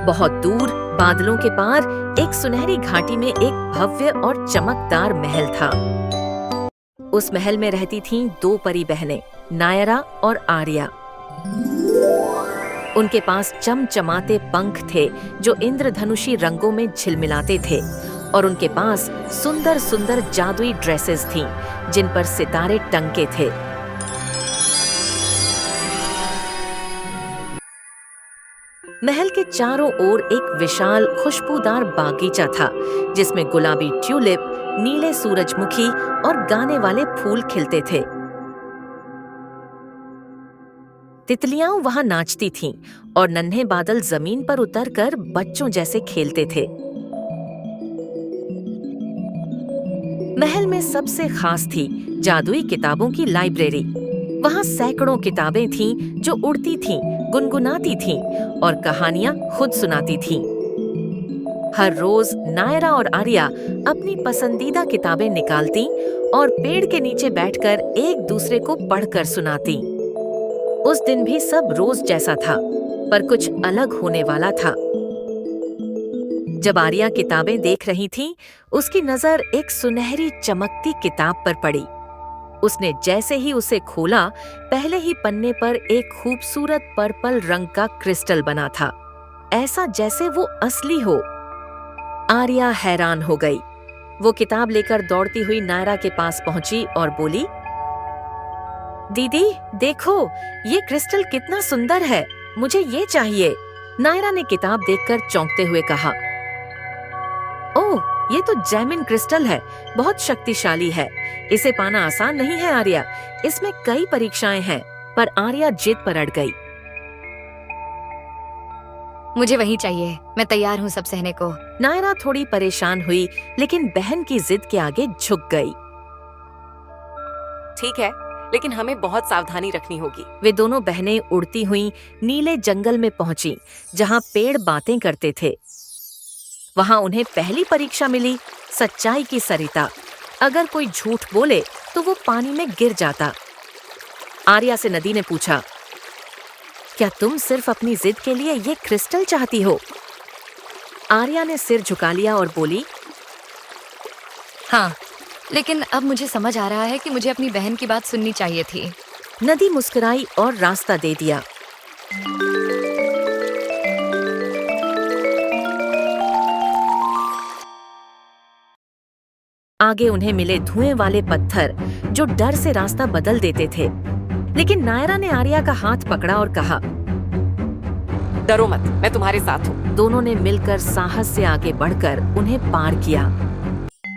बहुत दूर बादलों के पार एक सुनहरी घाटी में एक भव्य और चमकदार महल था। उस महल में रहती थीं दो परी बहनें, नायरा और आर्या। उनके पास चमचमाते पंख थे जो इंद्रधनुषी रंगों में झिलमिलाते थे, और उनके पास सुंदर सुंदर जादुई ड्रेसेस थीं जिन पर सितारे टंके थे। महल के चारों ओर एक विशाल खुशबूदार बागीचा था जिसमें गुलाबी ट्यूलिप, नीले सूरजमुखी और गाने वाले फूल खिलते थे। तितलियां वहां नाचती थीं और नन्हे बादल जमीन पर उतरकर बच्चों जैसे खेलते थे। महल में सबसे खास थी जादुई किताबों की लाइब्रेरी। वहां सैकड़ों किताबें थीं जो उड़ती थीं, गुनगुनाती थीं और कहानियां खुद सुनाती थीं। हर रोज नायरा और आर्या अपनी पसंदीदा किताबें निकालती और पेड़ के नीचे बैठकर एक दूसरे को पढ़कर सुनाती। उस दिन भी सब रोज जैसा था, पर कुछ अलग होने वाला था। जब आर्या किताबें देख रही थी, उसकी नजर एक सुनहरी चमकती किताब पर पड़ी। उसने जैसे ही उसे खोला, पहले ही पन्ने पर एक खूबसूरत पर्पल रंग का क्रिस्टल बना था, ऐसा जैसे वो असली हो। आर्या हैरान हो गई। वो किताब लेकर दौड़ती हुई नायरा के पास पहुंची और बोली, दीदी देखो, ये क्रिस्टल कितना सुंदर है, मुझे ये चाहिए। नायरा ने किताब देखकर चौंकते हुए कहा, ओह, ये तो जैमिन क्रिस्टल है, बहुत शक्तिशाली है। इसे पाना आसान नहीं है आर्या, इसमें कई परीक्षाएं हैं। पर आर्या जिद पर अड़ गई। मुझे वही चाहिए, मैं तैयार हूँ सब सहने को। नायरा थोड़ी परेशान हुई, लेकिन बहन की जिद के आगे झुक गई। ठीक है, लेकिन हमें बहुत सावधानी रखनी होगी। वे दोनों बहनें उड़ती हुई नीले जंगल में पहुंची, जहां पेड़ बातें करते थे। वहां उन्हें पहली परीक्षा मिली, सच्चाई की सरिता। अगर कोई झूठ बोले तो वो पानी में गिर जाता। आर्या से नदी ने पूछा, क्या तुम सिर्फ अपनी जिद के लिए ये क्रिस्टल चाहती हो? आर्या ने सिर झुका लिया और बोली, हाँ, लेकिन अब मुझे समझ आ रहा है कि मुझे अपनी बहन की बात सुननी चाहिए थी। नदी मुस्कुराई और रास्ता दे दिया। आगे उन्हें मिले धुएं वाले पत्थर जो डर से रास्ता बदल देते थे, लेकिन नायरा ने आर्या का हाथ पकड़ा और कहा, डरो मत, मैं तुम्हारे साथ हूँ। दोनों ने मिलकर साहस से आगे बढ़कर उन्हें पार किया।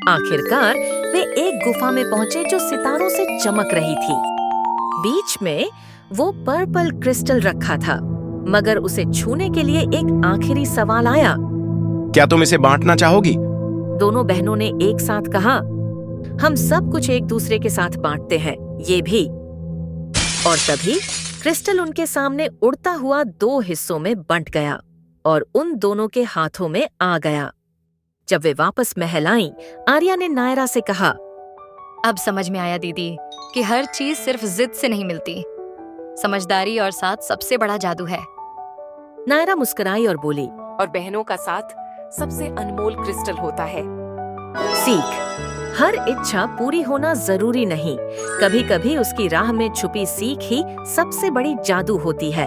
आखिरकार वे एक गुफा में पहुंचे जो सितारों से चमक रही थी। बीच में वो पर्पल क्रिस्टल रखा था, मगर उसे छूने के लिए एक आखिरी सवाल आया। क्या तुम इसे बांटना चाहोगी? दोनों बहनों ने एक साथ कहा, हम सब कुछ एक दूसरे के साथ बांटते हैं, ये भी। और तभी क्रिस्टल उनके सामने उड़ता हुआ दो हिस्सों में बंट गया और उन दोनों के हाथों में आ गया। जब वे वापस महल आईं, आर्या ने नायरा से कहा, अब समझ में आया दीदी कि हर चीज सिर्फ जिद से नहीं मिलती, समझदारी और साथ सबसे बड़ा जादू है। नायरा मुस्कुराई और बोली, और बहनों का साथ सबसे अनमोल क्रिस्टल होता है। सीख, हर इच्छा पूरी होना जरूरी नहीं, कभी कभी उसकी राह में छुपी सीख ही सबसे बड़ी जादू होती है।